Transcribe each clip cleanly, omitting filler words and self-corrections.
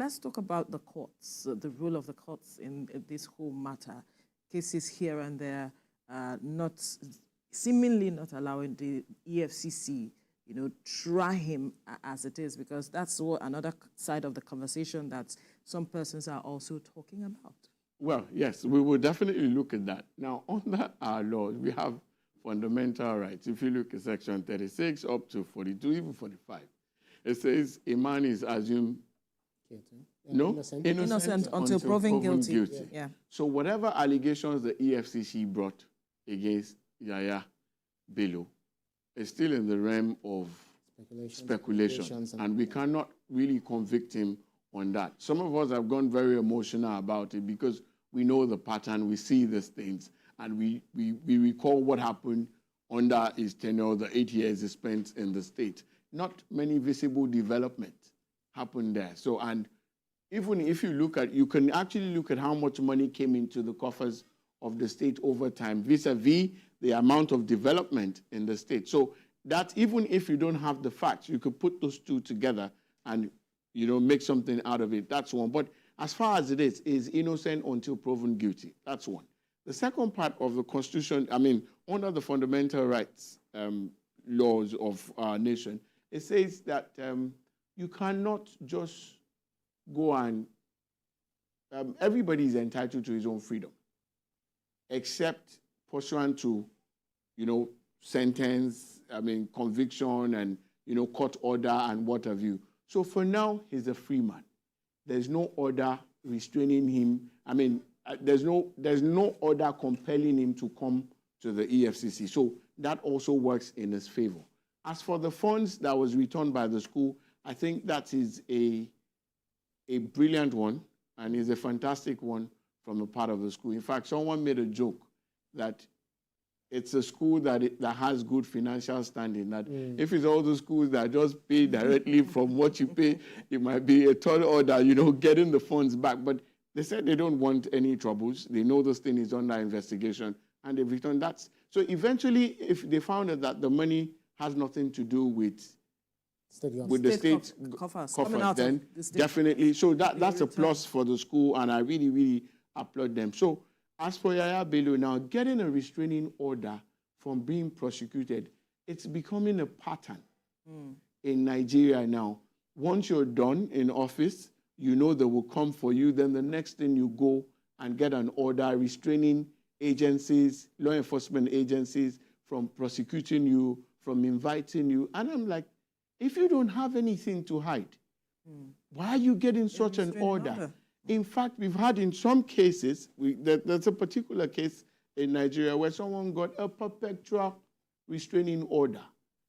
let's talk about the courts, the role of the courts in this whole matter. Cases here and there, seemingly not allowing the EFCC, try him as it is, because that's another side of the conversation that some persons are also talking about. Well, yes, we will definitely look at that. Now, under our laws, we have fundamental rights. If you look at Section 36 up to 42, even 45, it says a man is assumed innocent until proven guilty. Yeah. So whatever allegations the EFCC brought against Yahaya Bello is still in the realm of speculation, and we cannot really convict him on that. Some of us have gone very emotional about it because we know the pattern, we see these things, and we recall what happened under his tenure, the 8 years he spent in the state. Not many visible development happened there. So, and even if you look at, you can actually look at how much money came into the coffers of the state over time, vis-a-vis the amount of development in the state. So that even if you don't have the facts, you could put those two together and, make something out of it. That's one. But as far as it is innocent until proven guilty. That's one. The second part of the Constitution, under the fundamental rights laws of our nation, it says that you cannot just go and, everybody is entitled to his own freedom, except pursuant to, sentence, conviction and, court order and what have you. So for now, he's a free man. There's no order restraining him. There's no order compelling him to come to the EFCC. So that also works in his favor. As for the funds that was returned by the school, I think that is a brilliant one and is a fantastic one from a part of the school. In fact, someone made a joke that it's a school that has good financial standing. That if it's all the schools that just pay directly from what you pay, it might be a tall order, getting the funds back. But they said they don't want any troubles. They know this thing is under investigation, and they've returned that. So eventually, if they found out that the money has nothing to do with the state coffers, then definitely. So that's a plus for the school, and I really, really applaud them. So as for Yahaya Bello now, getting a restraining order from being prosecuted, it's becoming a pattern in Nigeria now. Once you're done in office, they will come for you. Then the next thing you go and get an order restraining agencies, law enforcement agencies from prosecuting you, from inviting you. And I'm like, if you don't have anything to hide, why are you getting such an order? In fact, we've had in some cases, there's a particular case in Nigeria where someone got a perpetual restraining order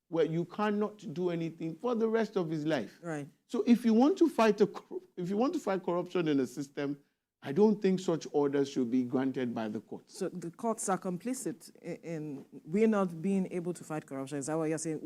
where you cannot do anything for the rest of his life. Right. So if you want to fight corruption in the system, I don't think such orders should be granted by the courts. So the courts are complicit in we're not being able to fight corruption. Is that what you're saying?